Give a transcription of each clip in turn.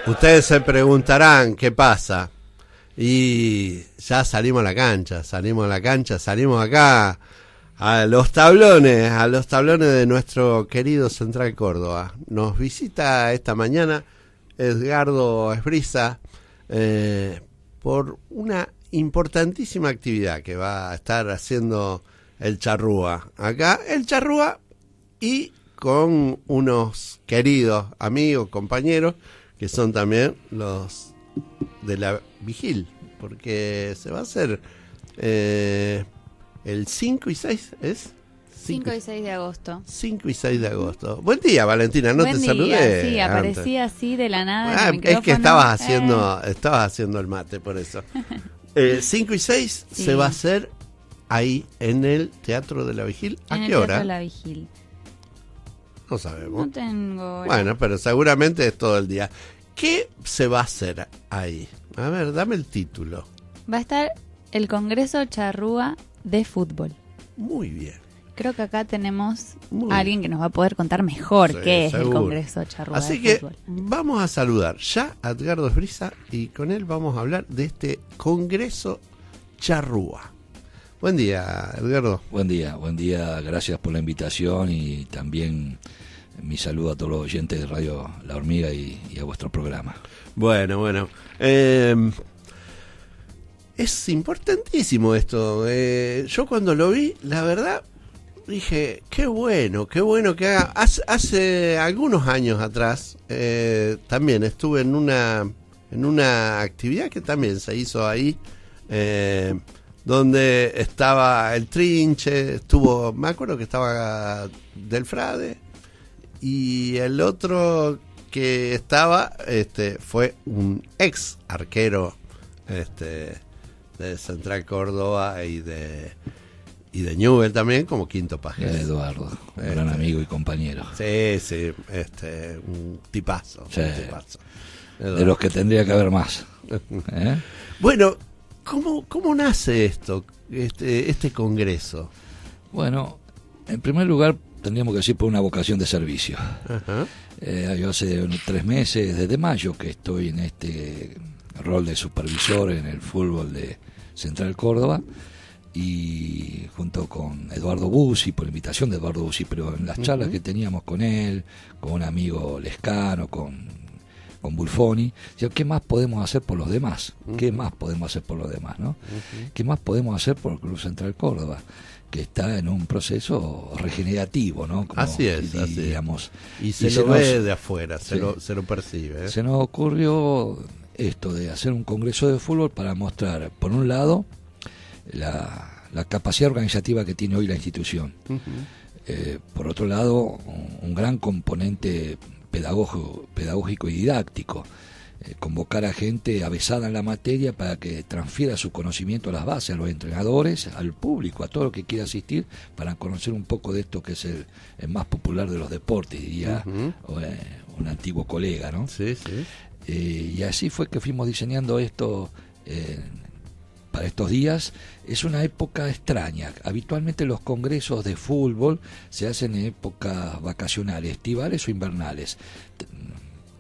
Ustedes se preguntarán qué pasa. Y ya salimos a la cancha, salimos acá a los tablones de nuestro querido Central Córdoba. Nos visita esta mañana Edgardo Esbriza por una importantísima actividad que va a estar haciendo el Charrúa. Acá el Charrúa y con unos queridos amigos, compañeros, que son también los de la Vigil, porque se va a hacer el 5 y 6, ¿es? 5 y 6 de agosto. 5 y 6 de agosto. Buen día, Valentina, no Buen te día, saludé. sí, aparecía así de la nada. Es que estabas haciendo el mate, por eso. 5 y 6 sí. Se va a hacer ahí en el Teatro de la Vigil. ¿A qué hora? Teatro de la Vigil. No sabemos. No tengo hora. Bueno, pero seguramente es todo el día. ¿Qué se va a hacer ahí? A ver, dame el título. Va a estar el Congreso Charrúa de Fútbol. Muy bien. Creo que acá tenemos Muy a alguien que nos va a poder contar mejor Sí, qué es seguro. el Congreso Charrúa Así de que Fútbol. vamos a saludar ya a Edgardo Esbriza y con él vamos a hablar de este Congreso Charrúa. Buen día, Edgardo. Buen día, gracias por la invitación y también mi saludo a todos los oyentes de Radio La Hormiga y a vuestro programa. Bueno. Es importantísimo esto. Yo cuando lo vi, la verdad, dije, qué bueno que haga. Hace algunos años atrás, también estuve en una actividad que también se hizo ahí, donde estaba el Trinche, me acuerdo que estaba Del Frade, y el otro que estaba fue un ex arquero de Central Córdoba y de Newell también, como Quinto Pajés. Eduardo, gran amigo y compañero. Sí, un tipazo. Sí. Un tipazo. De los que tendría que haber más. Bueno, ¿cómo nace esto, este congreso? Bueno, en primer lugar tendríamos que decir por una vocación de servicio. Ajá. Yo hace 3 meses, desde mayo, que estoy en este rol de supervisor en el fútbol de Central Córdoba, y junto con Eduardo Bussi, por invitación de Eduardo Bussi, pero en las charlas que teníamos con él, con un amigo Lescano, con Bulfoni, ¿qué más podemos hacer por los demás? ¿Qué más podemos hacer por los demás, no? ¿Qué más podemos hacer por el Club Central Córdoba, que está en un proceso regenerativo, ¿no? Como así es. Digamos. Y se lo ve de afuera, se lo percibe. Se nos ocurrió esto de hacer un congreso de fútbol para mostrar, por un lado, la capacidad organizativa que tiene hoy la institución. Por otro lado, un gran componente pedagógico y didáctico. Convocar a gente avesada en la materia para que transfiera su conocimiento a las bases, a los entrenadores, al público, a todo lo que quiera asistir, para conocer un poco de esto que es el más popular de los deportes, diría un antiguo colega, ¿no? Sí. Y así fue que fuimos diseñando esto para estos días. Es una época extraña. Habitualmente los congresos de fútbol se hacen en épocas vacacionales, estivales o invernales.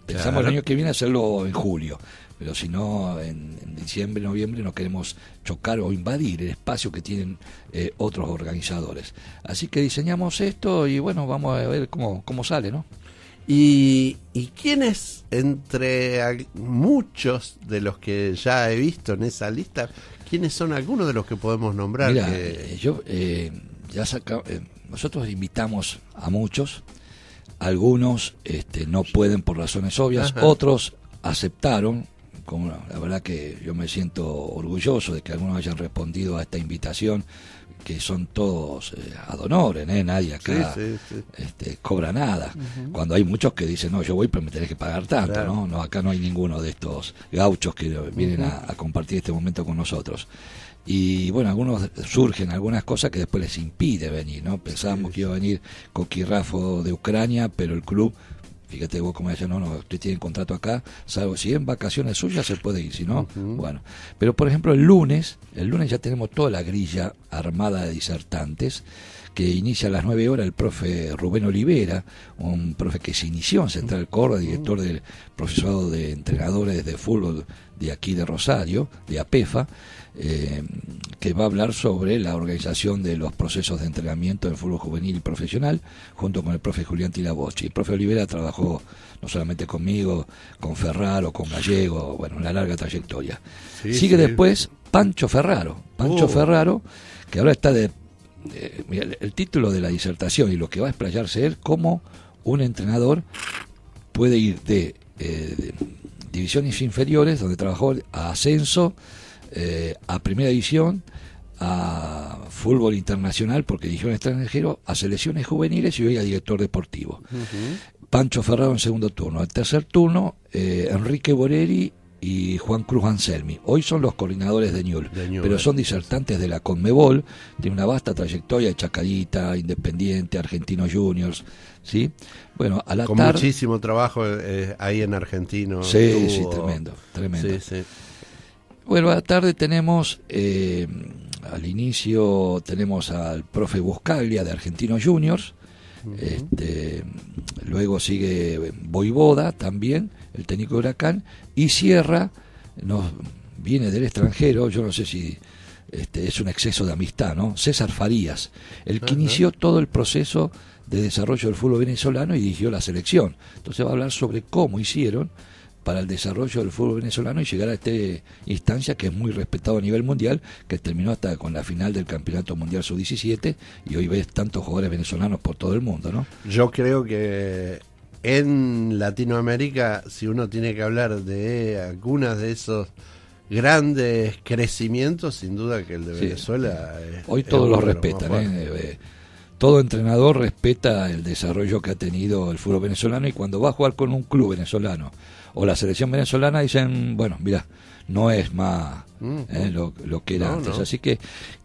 Pensamos el año que viene hacerlo en julio, pero si no, en diciembre, noviembre no queremos chocar o invadir el espacio que tienen otros organizadores. Así que diseñamos esto y bueno, vamos a ver cómo sale, ¿no? ¿Y quiénes, entre muchos de los que ya he visto en esa lista, quiénes son algunos de los que podemos nombrar? Mira, nosotros invitamos a muchos. Algunos no pueden por razones obvias. Ajá. Otros aceptaron. La verdad que yo me siento orgulloso de que algunos hayan respondido a esta invitación, que son todos ad honorem, nadie acá sí. Cobra nada. Cuando hay muchos que dicen, no, yo voy pero me tenés que pagar tanto, claro. No, acá no hay ninguno de estos gauchos que vienen a compartir este momento con nosotros. Y bueno, algunos surgen algunas cosas que después les impide venir, ¿no? Pensábamos que iba a venir Coqui Rafo de Ucrania, pero el club, fíjate vos como decían, no, usted tiene contrato acá, salvo si en vacaciones suyas se puede ir, si no, bueno. Pero por ejemplo el lunes ya tenemos toda la grilla armada de disertantes que inicia a las 9 horas el profe Rubén Olivera, un profe que se inició en Central Córdoba, director del profesorado de entrenadores de fútbol de aquí de Rosario, de APEFA, que va a hablar sobre la organización de los procesos de entrenamiento del fútbol juvenil y profesional, junto con el profe Julián Tilabocci. El profe Olivera trabajó no solamente conmigo, con Ferraro, con Gallego, bueno, una larga trayectoria. Sigue después Pancho Ferraro, que ahora está mira, el título de la disertación y lo que va a explayarse es cómo un entrenador puede ir de divisiones inferiores, donde trabajó, a ascenso, a primera división, a fútbol internacional porque dirigió en extranjero, a selecciones juveniles y hoy a director deportivo. Pancho Ferraro en segundo turno. En tercer turno, Enrique Borelli y Juan Cruz Anselmi. Hoy son los coordinadores de Newell's, pero son disertantes de la Conmebol, tiene una vasta trayectoria de Chacarita, Independiente, Argentinos Juniors, ¿sí? Bueno, a la con tarde, muchísimo trabajo ahí en Argentino. Sí, tremendo. Sí. Bueno, a la tarde tenemos, al inicio tenemos al profe Buscaglia de Argentinos Juniors, luego sigue Voivoda también, el técnico de Huracán, y cierra, viene del extranjero, yo no sé si es un exceso de amistad, ¿no? César Farías, el que inició todo el proceso de desarrollo del fútbol venezolano y dirigió la selección. Entonces va a hablar sobre cómo hicieron para el desarrollo del fútbol venezolano y llegar a esta instancia que es muy respetado a nivel mundial, que terminó hasta con la final del Campeonato Mundial Sub-17 y hoy ves tantos jugadores venezolanos por todo el mundo, ¿no? Yo creo que en Latinoamérica, si uno tiene que hablar de algunas de esos grandes crecimientos, sin duda que el de Venezuela hoy todos lo respetan, todo entrenador respeta el desarrollo que ha tenido el fútbol venezolano y cuando va a jugar con un club venezolano o la selección venezolana dicen, bueno, mira, no es más lo que era antes. Así que,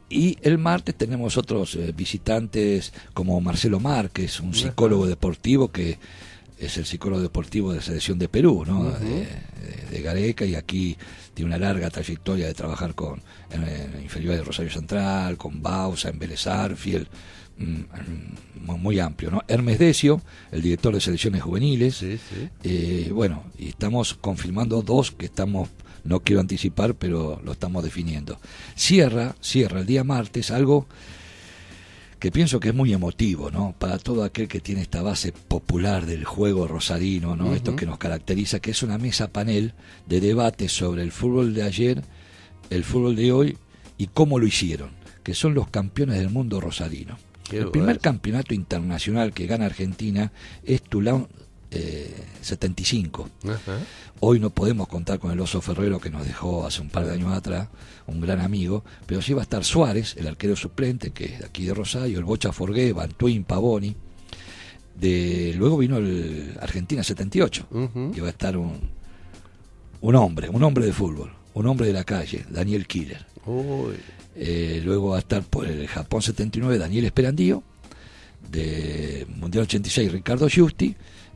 y el martes tenemos otros visitantes como Marcelo Márquez, un psicólogo deportivo que es el psicólogo deportivo de la selección de Perú, ¿no? De Gareca, y aquí tiene una larga trayectoria de trabajar con en inferiores de Rosario Central, con Bausa, en Vélez Arfiel, muy amplio, ¿no? Hermes Decio, el director de selecciones juveniles. Bueno, y estamos confirmando dos que estamos, no quiero anticipar, pero lo estamos definiendo. Cierra el día martes algo que pienso que es muy emotivo, ¿no? Para todo aquel que tiene esta base popular del juego rosarino, ¿no? Esto que nos caracteriza, que es una mesa panel de debate sobre el fútbol de ayer, el fútbol de hoy y cómo lo hicieron, que son los campeones del mundo rosarino. El primer campeonato internacional que gana Argentina es Toulon 75. Hoy no podemos contar con el Oso Ferrero que nos dejó hace un par de años atrás, un gran amigo, pero sí va a estar Suárez, el arquero suplente, que es de aquí de Rosario, el Bocha Forgué, Bantuín, Pavoni. Luego vino el Argentina 78, que va a estar un hombre de fútbol, un hombre de la calle, Daniel Killer. Luego va a estar por el Japón 79 Daniel Esperandío, de Mundial 86 Ricardo Giusti,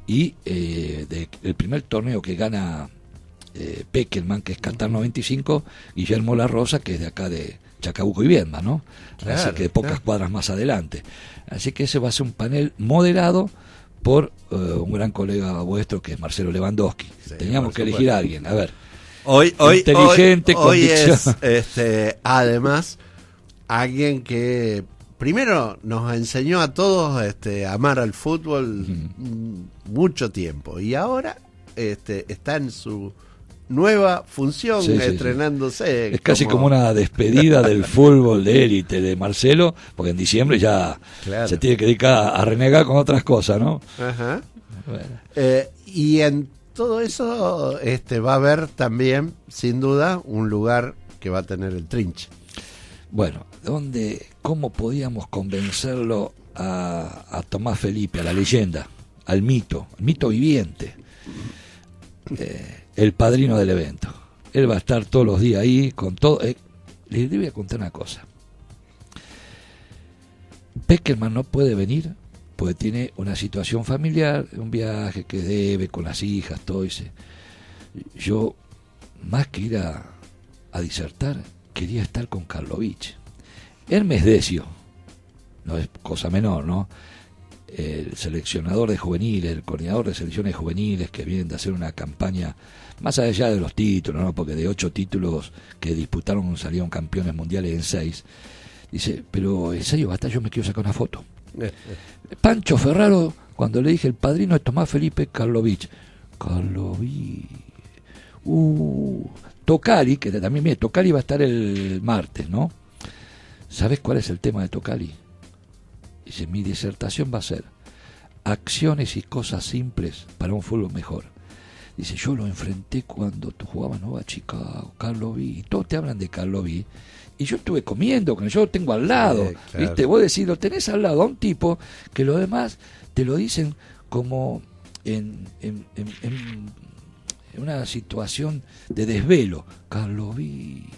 y el primer torneo que gana Peckerman, que es Qatar 95, Guillermo La Rosa, que es de acá de Chacabuco y Viedma, ¿no? Así que pocas cuadras más adelante. Así que ese va a ser un panel moderado por un gran colega vuestro que es Marcelo Lewandowski. Teníamos que elegir a alguien, a ver. Hoy es además alguien que primero nos enseñó a todos a amar al fútbol mucho tiempo y ahora está en su nueva función estrenándose. Es casi como una despedida del fútbol de élite de Marcelo, porque en diciembre ya se tiene que dedicar a renegar con otras cosas, ¿no? Bueno. Y en todo eso va a haber también, sin duda, un lugar que va a tener el Trinche. Bueno, ¿cómo podíamos convencerlo a Tomás Felipe, a la leyenda, al mito viviente, el padrino del evento? Él va a estar todos los días ahí con todo. Les voy a contar una cosa. Peckerman no puede venir porque tiene una situación familiar, un viaje que debe con las hijas, todo eso. Yo, más que ir a disertar, quería estar con Karlovich. Hermes Decio, no es cosa menor, ¿no? El seleccionador de juveniles, el coordinador de selecciones juveniles que vienen de hacer una campaña más allá de los títulos, ¿no? Porque de 8 títulos que disputaron salieron campeones mundiales en 6. Dice, pero en serio, basta, yo me quiero sacar una foto. Pancho Ferraro, cuando le dije el padrino es Tomás Felipe Karlovich. Tocali, que también, mire, Tocali va a estar el martes, ¿no? ¿Sabes cuál es el tema de Tocali? Dice, mi disertación va a ser acciones y cosas simples para un fútbol mejor. Dice, yo lo enfrenté cuando tú jugabas Nueva Chicago, Karlovich, y todos te hablan de Karlovich, y yo estuve comiendo con él, yo lo tengo al lado, sí, claro. ¿Viste? Vos decís, lo tenés al lado a un tipo que los demás te lo dicen como en una situación de desvelo. Karlovich,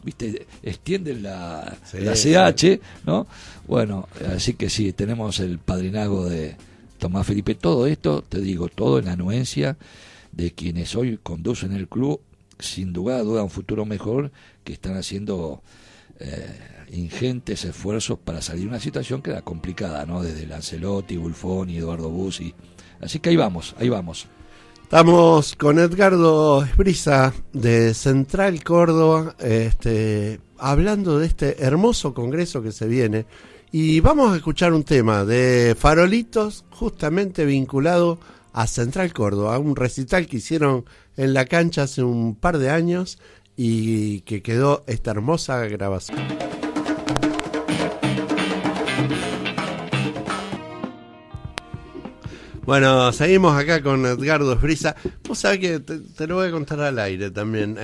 ¿viste? Extienden la CH, ¿no? Bueno, así que sí, tenemos el padrinazgo de Tomás Felipe. Todo esto, te digo, todo en la anuencia de quienes hoy conducen el club, sin duda un futuro mejor, que están haciendo ingentes esfuerzos para salir de una situación que era complicada, ¿no? Desde Lancelotti, Buffoni, Eduardo Bussi. Así que ahí vamos, ahí vamos. Estamos con Edgardo Esbriza de Central Córdoba, hablando de este hermoso congreso que se viene, y vamos a escuchar un tema de Farolitos justamente vinculado a Central Córdoba, a un recital que hicieron en la cancha hace un par de años y que quedó esta hermosa grabación. Bueno, seguimos acá con Edgardo Esbriza. Vos sabés que te lo voy a contar al aire también.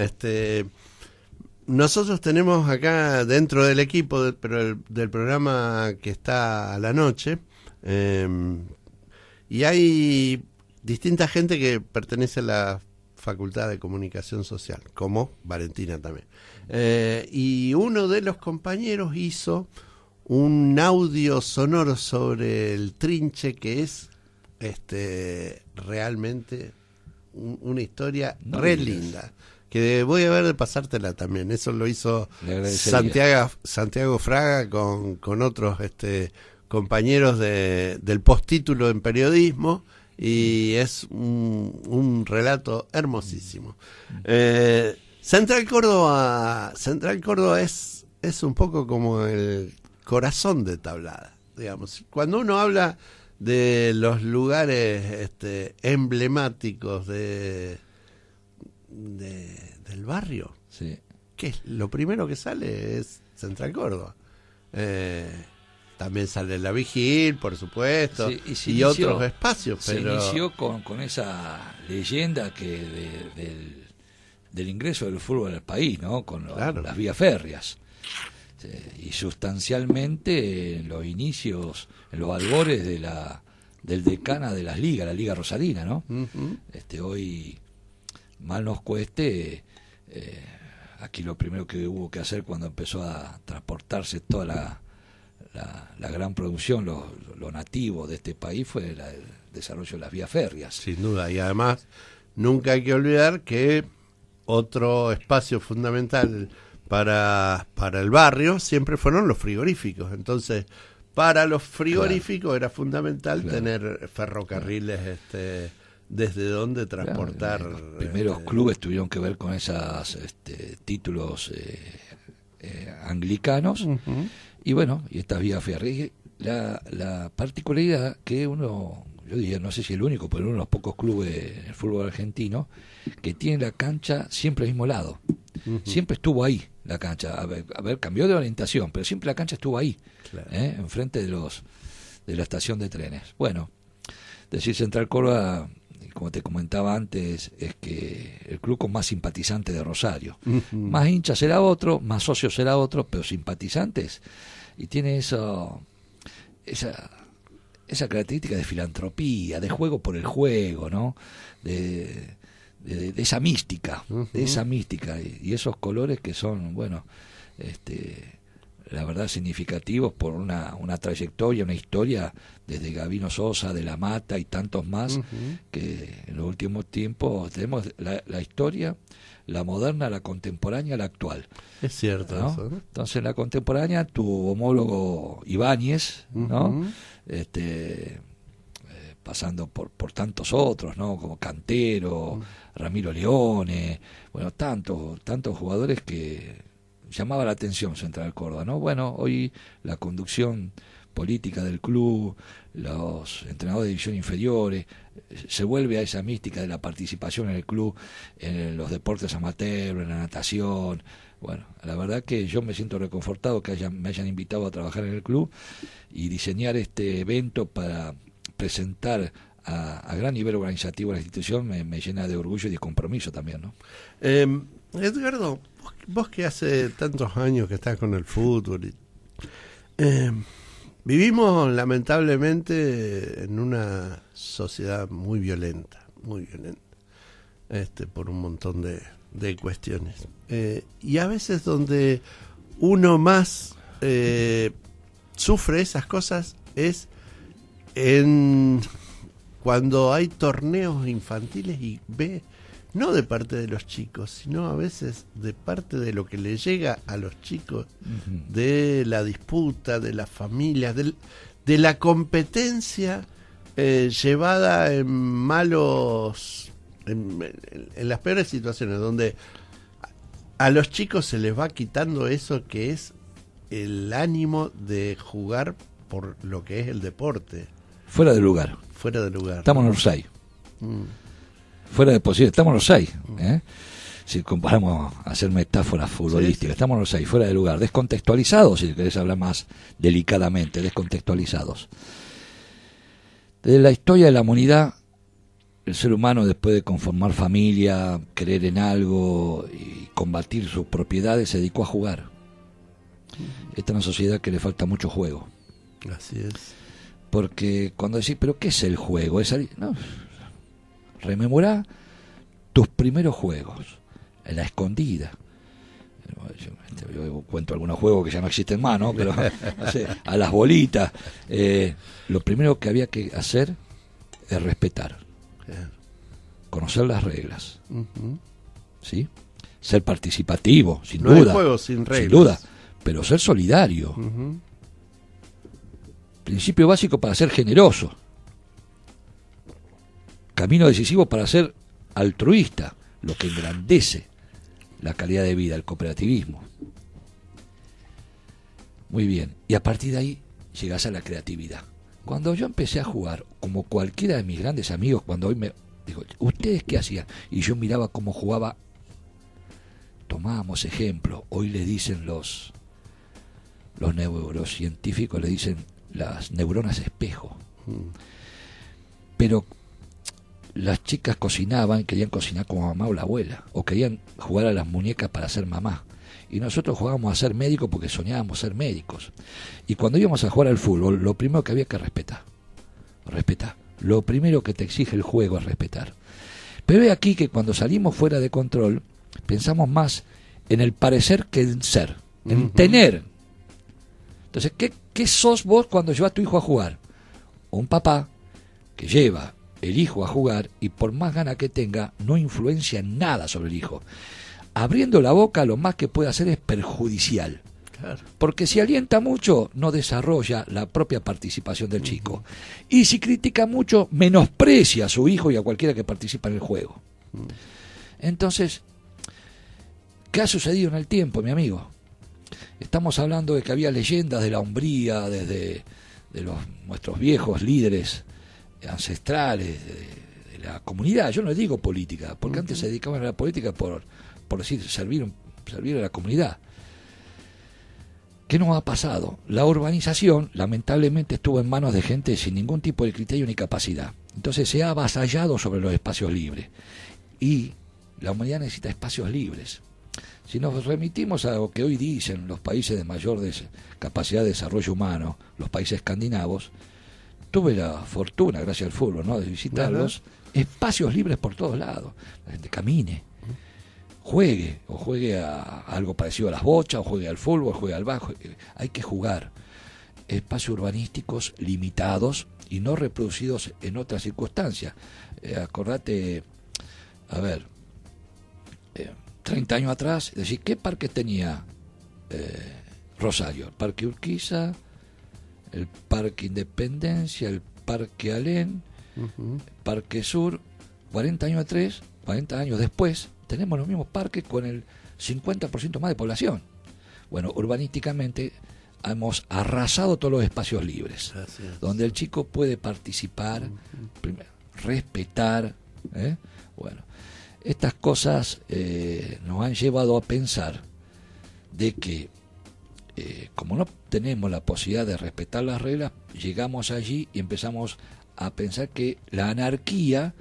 Nosotros tenemos acá dentro del equipo, del programa que está a la noche, y hay distinta gente que pertenece a la Facultad de Comunicación Social, como Valentina también. Y uno de los compañeros hizo un audio sonoro sobre el Trinche, que es realmente una historia re linda, que voy a ver de pasártela también. Eso lo hizo Santiago Fraga con otros compañeros del postítulo en periodismo, y es un relato hermosísimo. Central Córdoba es un poco como el corazón de Tablada, digamos. Cuando uno habla de los lugares emblemáticos del barrio, sí, que es lo primero que sale es Central Córdoba. También sale La Vigil, por supuesto, sí, y otros espacios. Pero se inició con esa leyenda que del ingreso del fútbol al país, ¿no? Con las vías férreas. Y sustancialmente en los inicios, en los albores del decana de las ligas, la Liga Rosarina, ¿no? Uh-huh. Hoy, mal nos cueste, aquí lo primero que hubo que hacer cuando empezó a transportarse toda la gran producción, lo nativo de este país, fue el desarrollo de las vías férreas. Sin duda, y además nunca hay que olvidar que otro espacio fundamental para el barrio siempre fueron los frigoríficos. Entonces, para los frigoríficos era fundamental tener ferrocarriles desde donde transportar. Los primeros clubes tuvieron que ver con esos títulos anglicanos. Uh-huh. Y bueno, y estas vías férreas. La particularidad que yo diría, no sé si el único, pero uno de los pocos clubes en el fútbol argentino que tiene la cancha siempre al mismo lado. Uh-huh. Siempre estuvo ahí la cancha. A ver, cambió de orientación, pero siempre la cancha estuvo ahí, claro, enfrente de la estación de trenes. Bueno, decir Central Córdoba, como te comentaba antes, es que el club con más simpatizantes de Rosario. Uh-huh. Más hinchas será otro, más socios será otro, pero simpatizantes. Y tiene esa característica de filantropía, de juego por el juego, ¿no? De esa mística, uh-huh, de esa mística y esos colores que son, bueno, la verdad, significativos por una trayectoria, una historia desde Gabino Sosa, de la Mata y tantos más, que en los últimos tiempos tenemos la historia, la moderna, la contemporánea, la actual. Es cierto, ¿no? eso, ¿no? Entonces, la contemporánea, tu homólogo Ibáñez, ¿no? Pasando por tantos otros, ¿no? Como Cantero, Ramiro Leone, bueno, tantos jugadores que llamaba la atención Central Córdoba, ¿no? Bueno, hoy la conducción política del club, los entrenadores de división inferiores, se vuelve a esa mística de la participación en el club, en los deportes amateur, en la natación. Bueno, la verdad que yo me siento reconfortado que me hayan invitado a trabajar en el club y diseñar este evento para presentar a gran nivel organizativo la institución me llena de orgullo y de compromiso también, ¿no? Edgardo, vos que hace tantos años que estás con el fútbol, vivimos lamentablemente en una sociedad muy violenta, por un montón de cuestiones. Y a veces donde uno más sufre esas cosas es cuando hay torneos infantiles y ve, no de parte de los chicos, sino a veces de parte de lo que le llega a los chicos, de la disputa, de las familias, de la competencia llevada en malos, en las peores situaciones, donde a los chicos se les va quitando eso que es el ánimo de jugar por lo que es el deporte. Fuera de lugar. Estamos en Orsay. Fuera de posible, estamos en Orsay. Si comparamos a hacer metáforas futbolísticas, estamos en Orsay, fuera de lugar. Descontextualizados, si querés hablar más delicadamente, descontextualizados. Desde la historia de la humanidad, el ser humano, después de conformar familia, creer en algo y combatir sus propiedades, se dedicó a jugar. Esta es una sociedad que le falta mucho juego. Así es. Porque cuando decís, ¿pero qué es el juego? No, rememorá tus primeros juegos, en la escondida. Yo cuento algunos juegos que ya no existen más, ¿no? Pero no sé, a las bolitas. Lo primero que había que hacer es respetar, conocer las reglas, ¿sí? Ser participativo, sin duda. No hay juego sin reglas. Sin duda, pero ser solidario. Principio básico para ser generoso. Camino decisivo para ser altruista, lo que engrandece la calidad de vida, el cooperativismo. Muy bien, y a partir de ahí llegás a la creatividad. Cuando yo empecé a jugar, como cualquiera de mis grandes amigos, cuando hoy me dijo, ¿ustedes qué hacían? Y yo miraba cómo jugaba, tomábamos ejemplo. Hoy le dicen los neurocientíficos, le dicen las neuronas espejo. Pero las chicas cocinaban, querían cocinar como mamá o la abuela, o querían jugar a las muñecas para ser mamá. Y nosotros jugábamos a ser médicos porque soñábamos ser médicos. Y cuando íbamos a jugar al fútbol, lo primero que había que respetar. Lo primero que te exige el juego es respetar. Pero es aquí que cuando salimos fuera de control, pensamos más en el parecer que en ser, en tener. Entonces, ¿qué sos vos cuando llevas a tu hijo a jugar? Un papá que lleva el hijo a jugar y por más ganas que tenga, no influencia en nada sobre el hijo. Abriendo la boca, lo más que puede hacer es perjudicial. Claro. Porque si alienta mucho, no desarrolla la propia participación del chico. Y si critica mucho, menosprecia a su hijo y a cualquiera que participa en el juego. Entonces, ¿qué ha sucedido en el tiempo, mi amigo? Estamos hablando de que había leyendas de la hombría, desde nuestros viejos líderes ancestrales, de la comunidad. Yo no le digo política, porque antes se dedicaban a la política por decir, servir a la comunidad. ¿Qué nos ha pasado? La urbanización, lamentablemente, estuvo en manos de gente sin ningún tipo de criterio ni capacidad. Entonces se ha avasallado sobre los espacios libres. Y la humanidad necesita espacios libres. Si nos remitimos a lo que hoy dicen los países de mayor capacidad de desarrollo humano, los países escandinavos, tuve la fortuna, gracias al fútbol, ¿no?, de visitarlos, espacios libres por todos lados, la gente camine. juegue, o juegue a algo parecido a las bochas, o juegue al fútbol, o juegue al bajo. Hay que jugar. Espacios urbanísticos limitados y no reproducidos en otras circunstancias. Acordate, a ver, 30 años atrás, decir, ¿qué parques tenía Rosario? El Parque Urquiza, el Parque Independencia, el Parque Alén, Parque Sur. 40 años después, tenemos los mismos parques con el 50% más de población. Bueno, urbanísticamente hemos arrasado todos los espacios libres, donde el chico puede participar, respetar. Bueno, estas cosas nos han llevado a pensar de que como no tenemos la posibilidad de respetar las reglas, llegamos allí y empezamos a pensar que la anarquía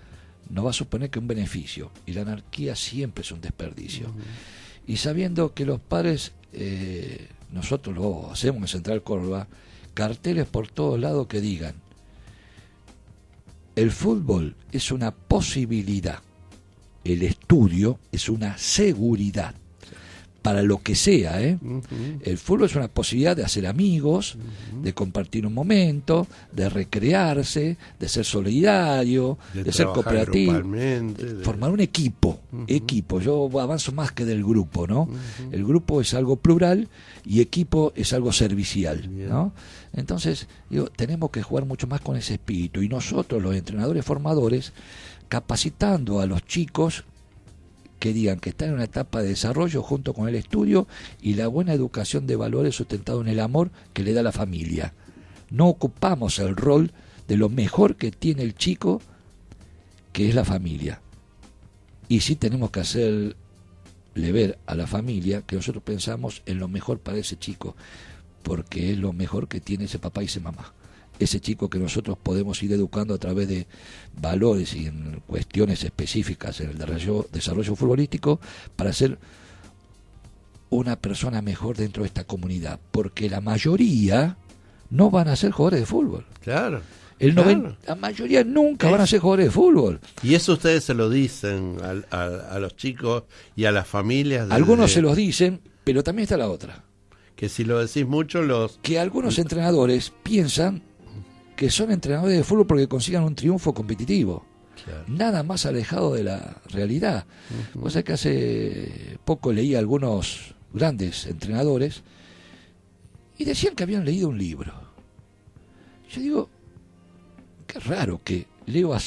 nos va a suponer que un beneficio, y la anarquía siempre es un desperdicio. Y sabiendo que los padres, nosotros lo hacemos en Central Córdoba, carteles por todos lados que digan: el fútbol es una posibilidad, el estudio es una seguridad, para lo que sea, El fútbol es una posibilidad de hacer amigos, de compartir un momento, de recrearse, de ser solidario, de ser cooperativo, formar un equipo. Yo avanzo más que del grupo, ¿no? El grupo es algo plural y equipo es algo servicial, ¿no? Entonces, tenemos que jugar mucho más con ese espíritu, y nosotros, los entrenadores formadores, capacitando a los chicos que digan que están en una etapa de desarrollo junto con el estudio y la buena educación de valores sustentado en el amor que le da la familia. No ocupamos el rol de lo mejor que tiene el chico, que es la familia. Y sí tenemos que hacerle ver a la familia que nosotros pensamos en lo mejor para ese chico, porque es lo mejor que tiene ese papá y esa mamá. Ese chico que nosotros podemos ir educando a través de valores y en cuestiones específicas en el desarrollo futbolístico, para ser una persona mejor dentro de esta comunidad, porque la mayoría no van a ser jugadores de fútbol. Claro. La mayoría nunca van a ser jugadores de fútbol. Y eso ustedes se lo dicen a los chicos y a las familias. Algunos se los dicen, pero también está la otra. Que si lo decís mucho, que algunos entrenadores piensan que son entrenadores de fútbol porque consigan un triunfo competitivo. Claro. Nada más alejado de la realidad. Vos sabés que hace poco leí a algunos grandes entrenadores y decían que habían leído un libro. Yo digo, qué raro que leo a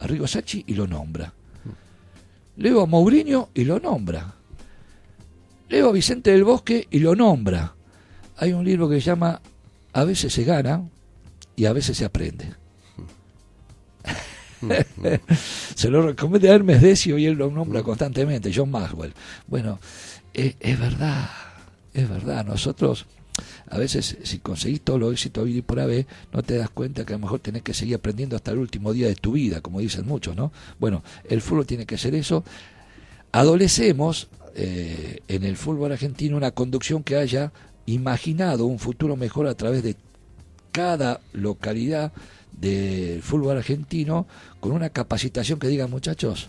Arrigo Sacchi y lo nombra. Leo a Mourinho y lo nombra. Leo a Vicente del Bosque y lo nombra. Hay un libro que se llama A veces se gana y a veces se aprende. Se lo recomiendo a Hermes Decio y él lo nombra constantemente, John Maxwell. Bueno, es verdad. Nosotros, a veces, si conseguís todo lo éxito y por haber, no te das cuenta que a lo mejor tenés que seguir aprendiendo hasta el último día de tu vida, como dicen muchos, ¿no? Bueno, el fútbol tiene que ser eso. Adolecemos en el fútbol argentino una conducción que haya imaginado un futuro mejor a través de cada localidad del fútbol argentino, con una capacitación que diga: muchachos,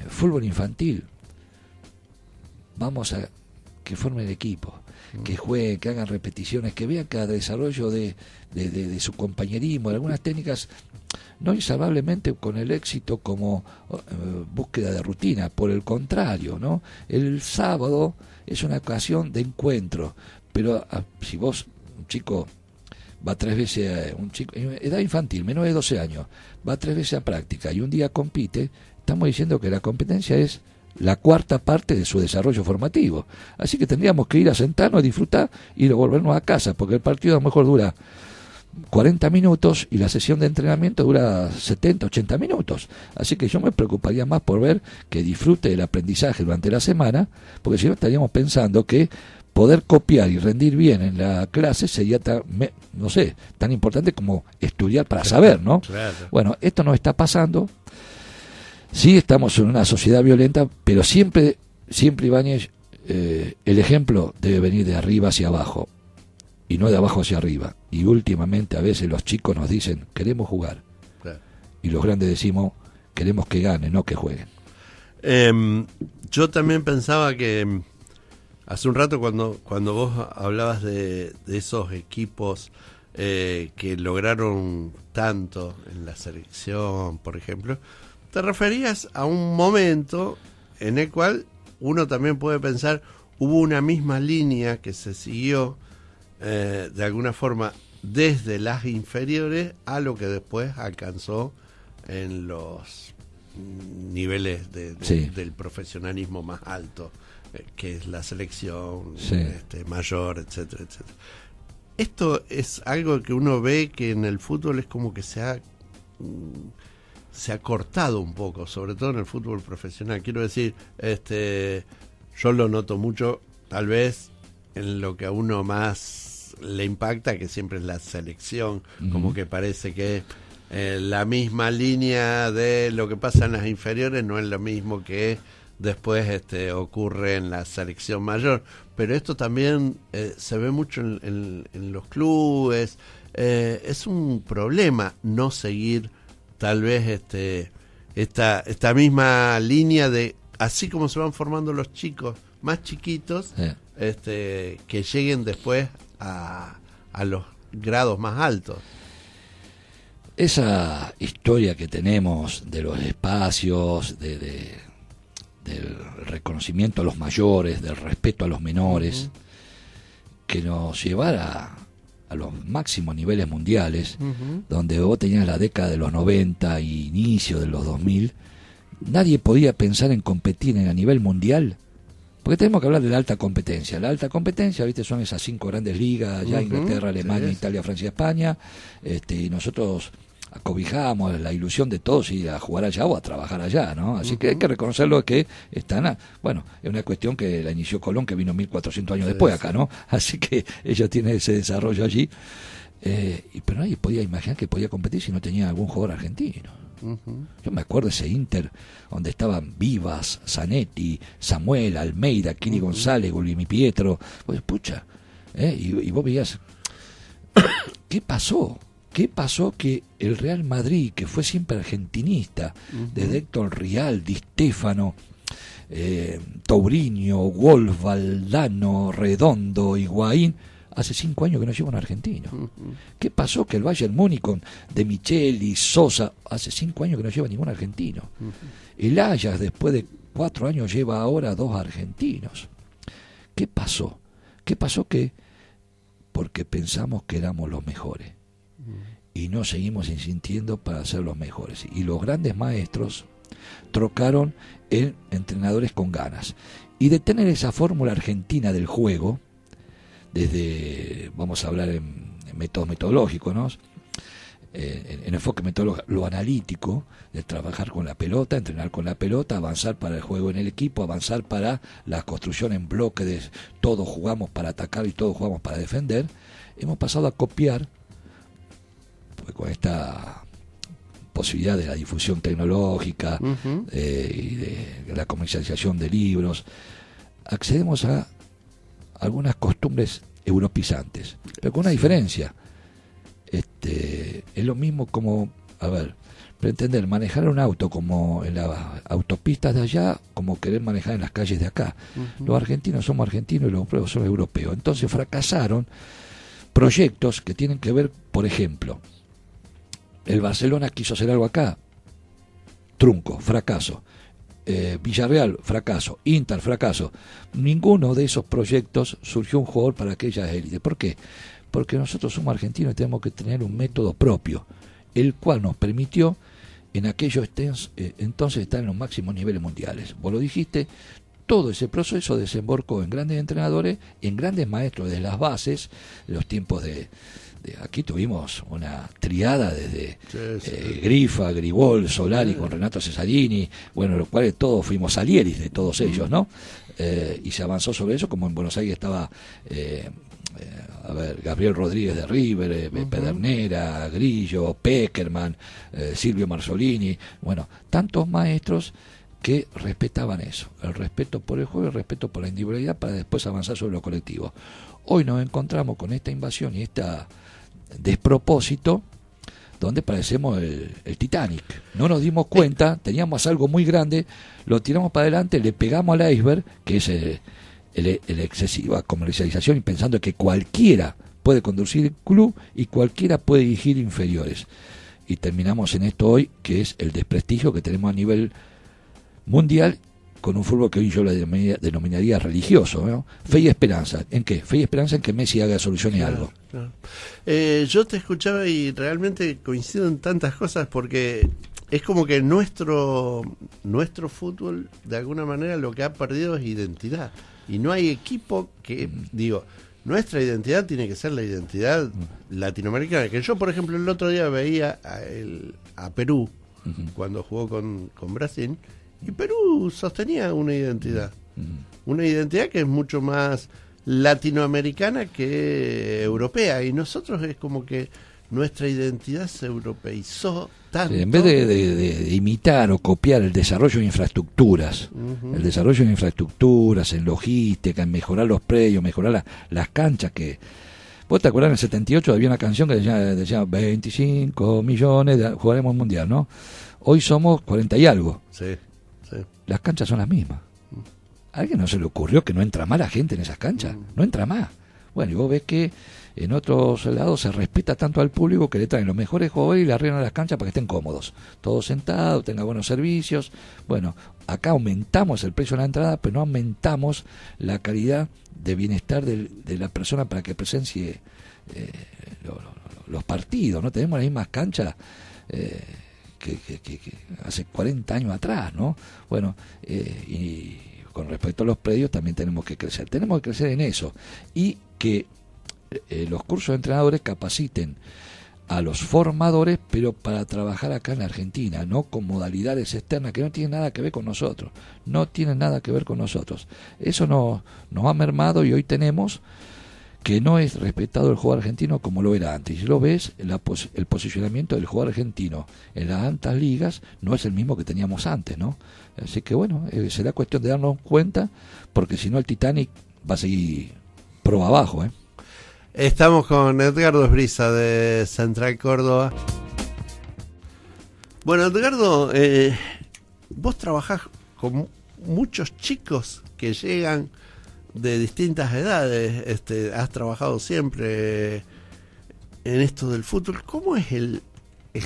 fútbol infantil, vamos a que formen equipo, que jueguen, que hagan repeticiones, que vean cada desarrollo de su compañerismo, de algunas técnicas, no insalvablemente con el éxito como búsqueda de rutina, por el contrario, ¿no? El sábado es una ocasión de encuentro, pero si vos, un chico va 3 veces, un chico edad infantil, menos de 12 años, va 3 veces a práctica y un día compite, estamos diciendo que la competencia es la 4ª parte de su desarrollo formativo. Así que tendríamos que ir a sentarnos, a disfrutar y volvernos a casa, porque el partido a lo mejor dura 40 minutos y la sesión de entrenamiento dura 70, 80 minutos. Así que yo me preocuparía más por ver que disfrute el aprendizaje durante la semana, porque si no estaríamos pensando que poder copiar y rendir bien en la clase sería tan importante como estudiar para saber, ¿no? Claro. Bueno, esto no está pasando. Sí, estamos en una sociedad violenta, pero siempre Ibáñez, el ejemplo debe venir de arriba hacia abajo y no de abajo hacia arriba. Y últimamente a veces los chicos nos dicen: queremos jugar. Claro. Y los grandes decimos: queremos que ganen, no que jueguen. Yo también pensaba que hace un rato cuando vos hablabas de esos equipos que lograron tanto en la selección, por ejemplo, te referías a un momento en el cual uno también puede pensar, hubo una misma línea que se siguió de alguna forma desde las inferiores a lo que después alcanzó en los niveles del profesionalismo más alto, que es la selección mayor, etcétera, etcétera. Esto es algo que uno ve que en el fútbol es como que se ha cortado un poco, sobre todo en el fútbol profesional. Quiero decir, yo lo noto mucho, tal vez en lo que a uno más le impacta, que siempre es la selección, como que parece que la misma línea de lo que pasa en las inferiores no es lo mismo que después ocurre en la selección mayor, pero esto también se ve mucho en los clubes. Es un problema no seguir tal vez esta misma línea de, así como se van formando los chicos más chiquitos, que lleguen después a los grados más altos. Esa historia que tenemos de los espacios, del reconocimiento a los mayores, del respeto a los menores, que nos llevara a los máximos niveles mundiales, donde vos tenías la década de los 90 y inicio de los 2000, nadie podía pensar en competir a nivel mundial, porque tenemos que hablar de la alta competencia. La alta competencia, viste, son esas 5 grandes ligas, ya Inglaterra, Alemania, Italia, Francia, España, y nosotros acobijamos la ilusión de todos ir a jugar allá o a trabajar allá, ¿no? Así que hay que reconocerlo, que están, bueno, es una cuestión que la inició Colón, que vino 1400 años después acá, ¿no? Así que ellos tienen ese desarrollo allí, pero nadie podía imaginar que podía competir si no tenía algún jugador argentino. Yo me acuerdo de ese Inter donde estaban Vivas, Zanetti, Samuel, Almeida, Kini González, Guglielmi Pietro, pues pucha, y vos veías ¿qué pasó? ¿Qué pasó? Que el Real Madrid, que fue siempre argentinista, desde Héctor Rial, Di Stéfano, Tourinho, Wolf, Valdano, Redondo, Higuaín, hace 5 años que no lleva un argentino. ¿Qué pasó? Que el Bayern Múnich con De Micheli, Sosa, hace 5 años que no lleva ningún argentino. El Ajax, después de 4 años, lleva ahora 2 argentinos. ¿Qué pasó? ¿Qué pasó? Que porque pensamos que éramos los mejores y no seguimos insistiendo para ser los mejores, y los grandes maestros trocaron en entrenadores con ganas, y de tener esa fórmula argentina del juego, desde, vamos a hablar en métodos metodológicos, ¿no? En enfoque metodológico, lo analítico, de trabajar con la pelota, entrenar con la pelota, avanzar para el juego en el equipo, avanzar para la construcción en bloque de todos jugamos para atacar y todos jugamos para defender. Hemos pasado a copiar, pues, con esta posibilidad de la difusión tecnológica y de la comercialización de libros, accedemos a algunas costumbres europeizantes, pero con una diferencia. Es lo mismo como, a ver, pretender manejar un auto como en las autopistas de allá, como querer manejar en las calles de acá. Los argentinos somos argentinos y los europeos son europeos. Entonces fracasaron proyectos que tienen que ver, por ejemplo, el Barcelona quiso hacer algo acá, trunco, fracaso. Villarreal, fracaso. Inter, fracaso. Ninguno de esos proyectos surgió un jugador para aquellas élites. ¿Por qué? Porque nosotros somos argentinos y tenemos que tener un método propio, el cual nos permitió en aquellos entonces estar en los máximos niveles mundiales. Vos lo dijiste, todo ese proceso desembarcó en grandes entrenadores, en grandes maestros desde las bases, los tiempos de aquí tuvimos una triada desde Grifa, Gribol, Solari, con Renato Cesarini, bueno, los cuales todos fuimos salieris de todos ellos, ¿no? Y se avanzó sobre eso, como en Buenos Aires estaba Gabriel Rodríguez de River, Pedernera, Grillo, Peckerman, Silvio Marzolini, bueno, tantos maestros que respetaban eso, el respeto por el juego y el respeto por la individualidad, para después avanzar sobre lo colectivo. Hoy nos encontramos con esta invasión y este despropósito donde parecemos el Titanic. No nos dimos cuenta, teníamos algo muy grande, lo tiramos para adelante, le pegamos al iceberg, que es el excesiva comercialización, y pensando que cualquiera puede conducir el club y cualquiera puede dirigir inferiores. Y terminamos en esto hoy, que es el desprestigio que tenemos a nivel mundial, con un fútbol que hoy yo lo denominaría religioso, ¿no? Fe y esperanza. ¿En qué? Fe y esperanza en que Messi haga soluciones algo. Claro. Yo te escuchaba y realmente coincido en tantas cosas, porque es como que nuestro fútbol, de alguna manera, lo que ha perdido es identidad. Y no hay equipo que, nuestra identidad tiene que ser la identidad latinoamericana. Que yo, por ejemplo, el otro día veía a Perú, cuando jugó con Brasil, y Perú sostenía una identidad. Una identidad que es mucho más latinoamericana que europea. Y nosotros es como que nuestra identidad se europeizó tanto. Sí, en vez de imitar o copiar el desarrollo de infraestructuras, el desarrollo de infraestructuras, en logística, en mejorar los predios, mejorar las canchas, que... ¿Vos te acordás en el 78 había una canción que decía 25 millones, jugaremos el mundial, ¿no? Hoy somos 40 y algo. Sí. Las canchas son las mismas. ¿A alguien no se le ocurrió que no entra más la gente en esas canchas? No entra más. Bueno, y vos ves que en otros lados se respeta tanto al público que le traen los mejores jugadores y le arreglan las canchas para que estén cómodos. Todos sentados, tengan buenos servicios. Bueno, acá aumentamos el precio de la entrada, pero no aumentamos la calidad de bienestar de la persona para que presencie los partidos. No tenemos las mismas canchas que hace 40 años atrás, ¿no? Bueno, y con respecto a los predios también tenemos que crecer. Tenemos que crecer en eso. Y que los cursos de entrenadores capaciten a los formadores, pero para trabajar acá en la Argentina, no con modalidades externas que no tienen nada que ver con nosotros. No tienen nada que ver con nosotros. Eso nos ha mermado, y hoy tenemos que no es respetado el jugador argentino como lo era antes. Si lo ves, el posicionamiento del jugador argentino en las altas ligas no es el mismo que teníamos antes, ¿no? Así que bueno, será cuestión de darnos cuenta, porque si no el Titanic va a seguir pro abajo, ¿eh? Estamos con Edgardo Esbriza de Central Córdoba. Bueno, Edgardo, vos trabajás con muchos chicos que llegan de distintas edades. Has trabajado siempre en esto del fútbol. ¿Cómo es el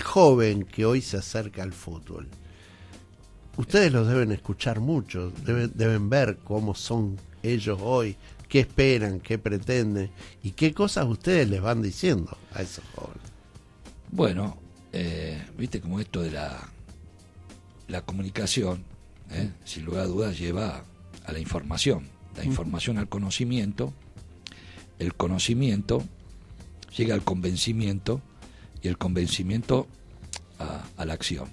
joven que hoy se acerca al fútbol? Ustedes los deben escuchar mucho, deben ver cómo son ellos hoy, qué esperan, qué pretenden y qué cosas ustedes les van diciendo a esos jóvenes. Bueno, viste como esto de la comunicación, sin lugar a dudas, lleva a la información, la información al conocimiento, el conocimiento llega al convencimiento y el convencimiento a la acción.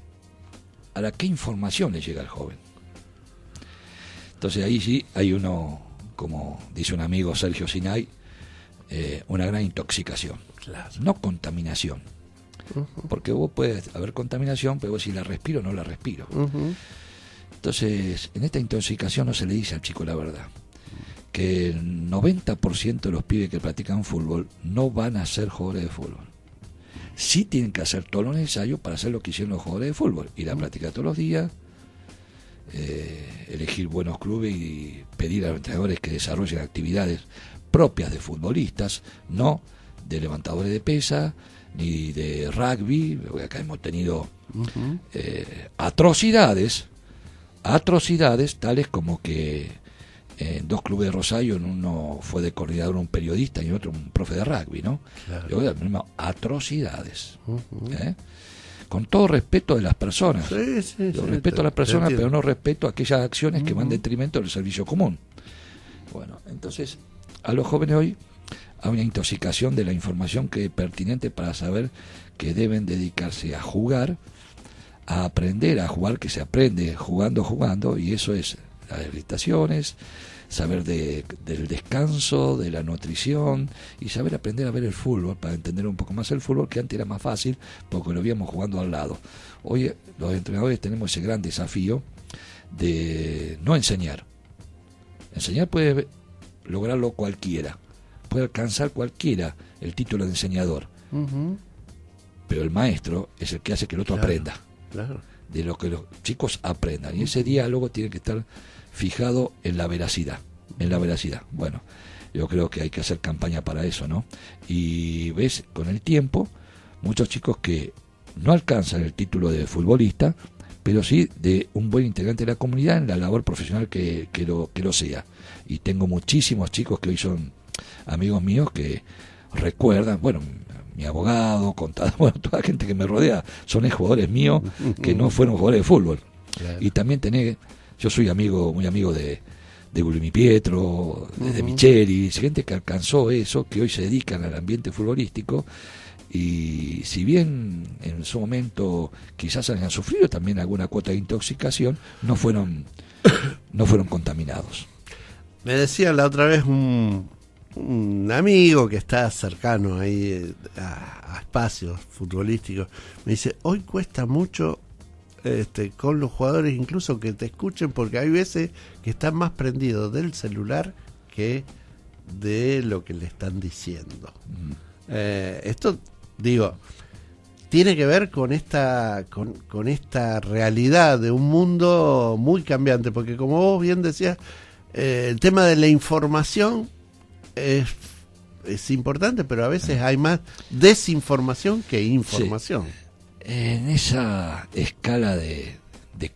¿A qué información le llega al joven? Entonces ahí sí hay como dice un amigo Sergio Sinay, una gran intoxicación, claro. No contaminación, porque vos puedes haber contaminación, pero vos si la respiro o no la respiro. Entonces en esta intoxicación no se le dice al chico la verdad, que el 90% de los pibes que practican fútbol no van a ser jugadores de fútbol. Sí tienen que hacer todo lo necesario para hacer lo que hicieron los jugadores de fútbol, ir a practicar todos los días, elegir buenos clubes y pedir a los entrenadores que desarrollen actividades propias de futbolistas, no de levantadores de pesa ni de rugby, porque acá hemos tenido atrocidades tales como que en dos clubes de Rosario, en uno fue de coordinador un periodista y en otro un profe de rugby, ¿no? Claro. Atrocidades. Con todo respeto de las personas. Respeto a las personas, pero no respeto a aquellas acciones que van en detrimento del servicio común. Bueno, entonces, a los jóvenes hoy hay una intoxicación de la información que es pertinente para saber que deben dedicarse a jugar, a aprender a jugar, que se aprende jugando, y eso es las habilitaciones, saber del descanso, de la nutrición, y saber aprender a ver el fútbol para entender un poco más el fútbol, que antes era más fácil porque lo íbamos jugando al lado. Hoy los entrenadores tenemos ese gran desafío de no enseñar. Enseñar puede lograrlo cualquiera, puede alcanzar cualquiera el título de enseñador, pero el maestro es el que hace que el otro aprenda, de lo que los chicos aprendan, y ese diálogo tiene que estar fijado en la veracidad, bueno, yo creo que hay que hacer campaña para eso, ¿no? Y ves, con el tiempo, muchos chicos que no alcanzan el título de futbolista, pero sí de un buen integrante de la comunidad en la labor profesional que lo sea. Y tengo muchísimos chicos que hoy son amigos míos que recuerdan, bueno, mi abogado, contador, bueno, toda la gente que me rodea son exjugadores míos que no fueron jugadores de fútbol. Claro. Y también yo soy muy amigo de Gulmi Pietro, de Micheli, gente que alcanzó eso, que hoy se dedican al ambiente futbolístico, y si bien en su momento quizás hayan sufrido también alguna cuota de intoxicación, no fueron contaminados. Me decía la otra vez un amigo que está cercano ahí a espacios futbolísticos, me dice, hoy cuesta mucho con los jugadores incluso que te escuchen, porque hay veces que están más prendidos del celular que de lo que le están diciendo. Esto, digo, tiene que ver con esta realidad de un mundo muy cambiante, porque como vos bien decías, el tema de la información es importante, pero a veces hay más desinformación que información. Sí. En esa escala de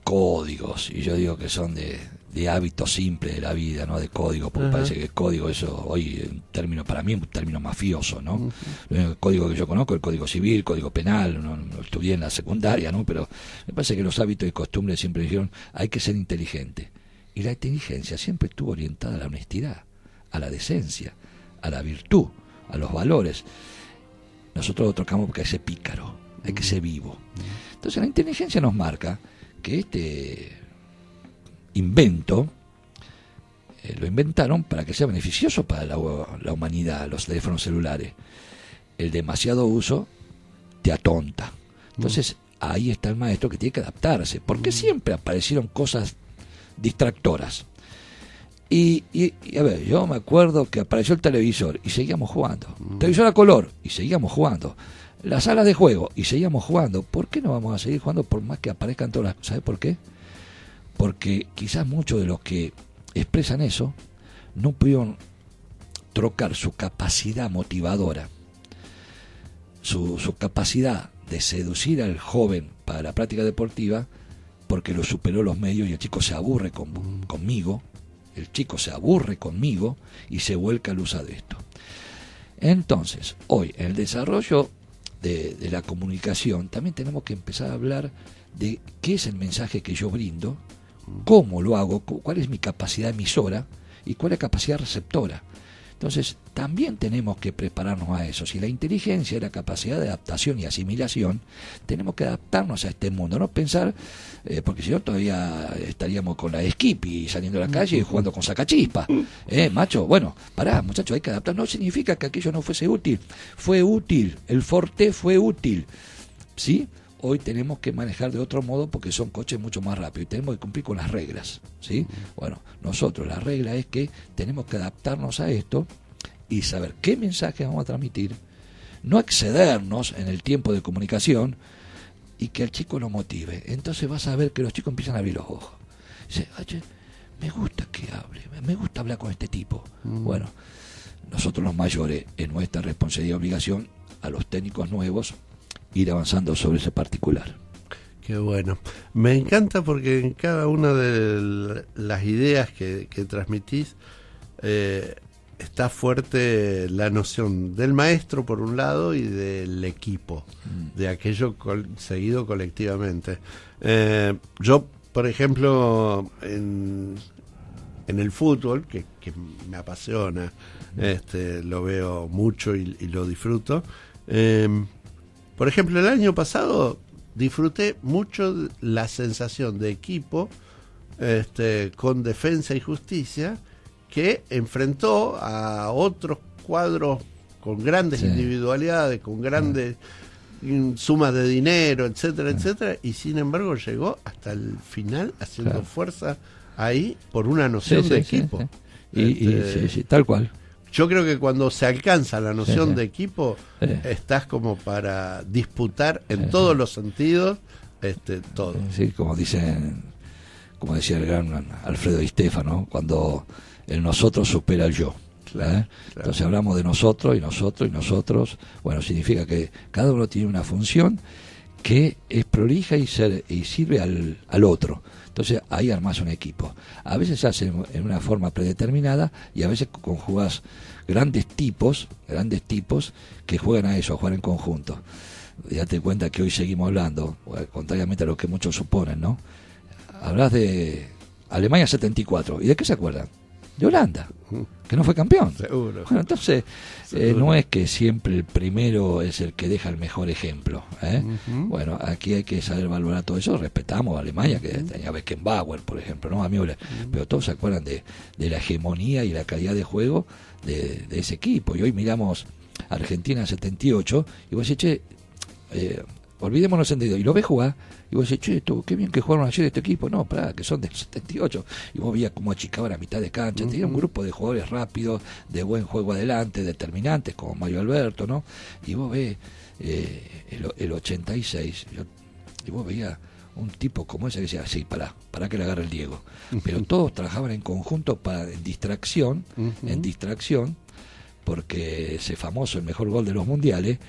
códigos, y yo digo que son de hábitos simples de la vida, no de código, porque parece que el código, eso hoy para mí es un término mafioso, ¿no? El código que yo conozco, el código civil, código penal, no estudié en la secundaria, ¿no? Pero me parece que los hábitos y costumbres siempre dijeron, hay que ser inteligente. Y la inteligencia siempre estuvo orientada a la honestidad, a la decencia, a la virtud, a los valores. Nosotros lo tocamos porque hay que ser pícaro, hay que ser vivo. Entonces la inteligencia nos marca que este invento lo inventaron para que sea beneficioso para la humanidad, los teléfonos celulares. El demasiado uso te atonta. Entonces ahí está el maestro que tiene que adaptarse, porque siempre aparecieron cosas distractoras. Y a ver, yo me acuerdo que apareció el televisor y seguíamos jugando. Televisor a color y seguíamos jugando. Las salas de juego y seguíamos jugando. ¿Por qué no vamos a seguir jugando por más que aparezcan todas las... ¿Sabe por qué? Porque quizás muchos de los que expresan eso no pudieron trocar su capacidad motivadora, su capacidad de seducir al joven para la práctica deportiva, porque lo superó los medios y el chico se aburre conmigo, el chico se aburre conmigo y se vuelca al uso de esto. Entonces, hoy en el desarrollo de la comunicación también tenemos que empezar a hablar de qué es el mensaje que yo brindo, cómo lo hago, cuál es mi capacidad emisora y cuál es la capacidad receptora. Entonces también tenemos que prepararnos a eso. Si la inteligencia es la capacidad de adaptación y asimilación, tenemos que adaptarnos a este mundo, no pensar, porque si no todavía estaríamos con la Skippy saliendo a la calle y jugando con sacachispa. Macho, bueno, pará, muchachos, hay que adaptar. No significa que aquello no fuese útil. Fue útil, el Forte fue útil, ¿sí? Hoy tenemos que manejar de otro modo porque son coches mucho más rápidos y tenemos que cumplir con las reglas, ¿sí? Bueno, nosotros la regla es que tenemos que adaptarnos a esto y saber qué mensaje vamos a transmitir, no excedernos en el tiempo de comunicación y que al chico lo motive. Entonces vas a ver que los chicos empiezan a abrir los ojos. Dice, oye, me gusta que hable, me gusta hablar con este tipo. Bueno, nosotros los mayores, en nuestra responsabilidad y obligación, a los técnicos nuevos, ir avanzando sobre ese particular. Qué bueno. Me encanta porque en cada una de las ideas que transmitís está fuerte la noción del maestro por un lado y del equipo, de aquello seguido colectivamente. Yo, por ejemplo, en el fútbol, que me apasiona, lo veo mucho y lo disfruto. Por ejemplo, el año pasado disfruté mucho la sensación de equipo con Defensa y Justicia, que enfrentó a otros cuadros con grandes individualidades, con grandes sumas de dinero, etcétera, etcétera, y sin embargo llegó hasta el final haciendo fuerza ahí por una noción de equipo. Sí. Y tal cual. yo creo que cuando se alcanza la noción Sí. de equipo, Sí. estás como para disputar en todos los sentidos, todo. Sí, como decía el gran Alfredo Di Stefano, cuando el nosotros supera el yo. Claro, ¿eh? claro. Entonces hablamos de nosotros y nosotros y nosotros. Bueno, significa que cada uno tiene una función que es prolija y sirve al otro. Entonces ahí armas un equipo. A veces se hace en una forma predeterminada y a veces conjugas grandes tipos que juegan a eso, a jugar en conjunto. Date cuenta que hoy seguimos hablando, contrariamente a lo que muchos suponen, ¿no? Hablas de Alemania 74. ¿Y de qué se acuerdan? De Holanda, que no fue campeón. Seguro. Bueno, entonces, Seguro. no es que siempre el primero es el que deja el mejor ejemplo. Ujú. Bueno, aquí hay que saber valorar todo eso. Respetamos a Alemania, que tenía Beckenbauer, por ejemplo, ¿no? A mí, pero todos se acuerdan de la hegemonía y la calidad de juego de ese equipo. Y hoy miramos Argentina 78 y vos decís, che, olvidémonos entendido. Y lo ves jugar y vos decís, che, qué bien que jugaron ayer este equipo. No, pará, que son del 78. Y vos veías cómo achicaban a mitad de cancha. Tenía un grupo de jugadores rápidos, de buen juego adelante, determinantes, como Mario Alberto, ¿no? Y vos ves el 86, y vos veías un tipo como ese que decía, sí, pará que le agarre el Diego. Pero todos trabajaban en conjunto en distracción, porque ese famoso, el mejor gol de los mundiales,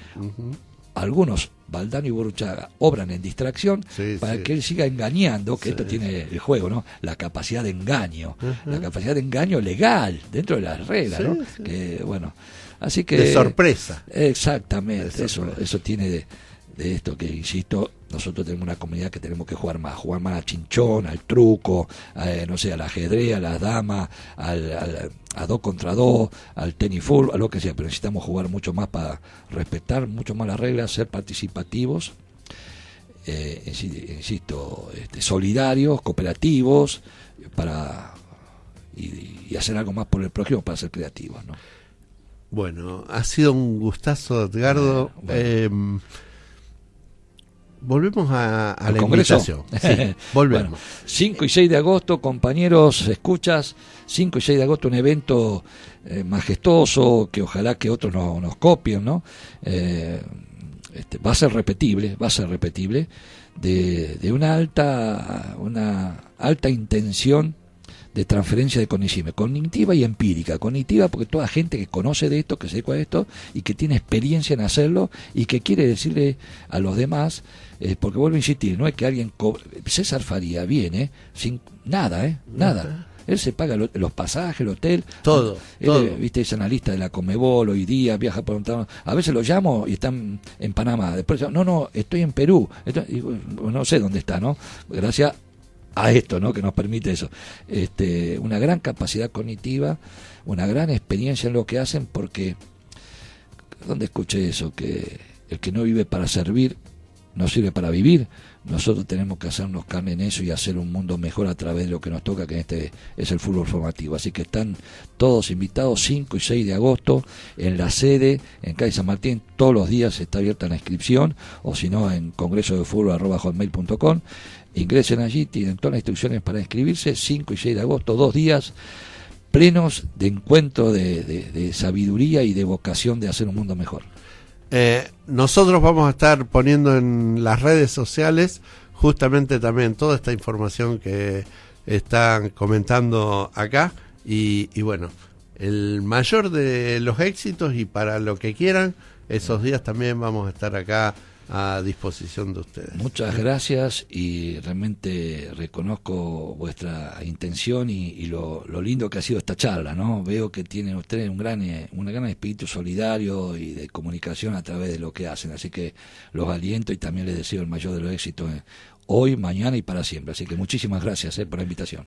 algunos, Valdano y Burruchaga, obran en distracción para que él siga engañando, que esto tiene el juego, ¿no? La capacidad de engaño, la capacidad de engaño legal, dentro de las reglas, ¿no? Que, bueno, así que... De sorpresa. Exactamente, eso tiene de esto que, insisto, nosotros tenemos una comunidad que tenemos que jugar más a chinchón, al truco, no sé, al ajedrez, a las damas, a 2 contra 2, al tenis full, a lo que sea, pero necesitamos jugar mucho más para respetar mucho más las reglas, ser participativos, insisto, solidarios, cooperativos, y hacer algo más por el prójimo para ser creativos, ¿no? Bueno, ha sido un gustazo, Edgardo. Volvemos a la Congreso. invitación. Sí, volvemos. Bueno, 5 y 6 de agosto, compañeros, escuchas, 5 y 6 de agosto, un evento majestuoso, que ojalá que otros nos copien, ¿no? Va a ser repetible, de una alta intención de transferencia de conocimiento, cognitiva y empírica. Cognitiva porque toda gente que conoce de esto, que se dedica a esto y que tiene experiencia en hacerlo y que quiere decirle a los demás, porque vuelvo a insistir, no es que alguien César Faría viene sin nada, nada. Él se paga los pasajes, el hotel, todo. Viste, es analista de la Conmebol hoy día, viaja por a veces lo llamo y están en Panamá, después no, estoy en Perú, no sé dónde está, ¿no? Gracias a esto, ¿no? Que nos permite eso, una gran capacidad cognitiva, una gran experiencia en lo que hacen, porque ¿dónde escuché eso? Que el que no vive para servir no sirve para vivir. Nosotros tenemos que hacernos carne en eso y hacer un mundo mejor a través de lo que nos toca, que es el fútbol formativo. Así que están todos invitados, 5 y 6 de agosto, en la sede, en calle San Martín. Todos los días está abierta la inscripción, o si no, en congresodefutbol@hotmail.com. Ingresen allí, tienen todas las instrucciones para inscribirse. 5 y 6 de agosto, 2 días plenos de encuentro, de sabiduría y de vocación de hacer un mundo mejor. Nosotros vamos a estar poniendo en las redes sociales justamente también toda esta información que están comentando acá, y bueno, el mayor de los éxitos, y para lo que quieran, esos días también vamos a estar acá a disposición de ustedes. Muchas gracias, y realmente reconozco vuestra intención y lo lindo que ha sido esta charla, ¿no? Veo que tienen ustedes un gran espíritu solidario y de comunicación a través de lo que hacen, así que los aliento y también les deseo el mayor de los éxitos hoy, mañana y para siempre. Así que muchísimas gracias por la invitación.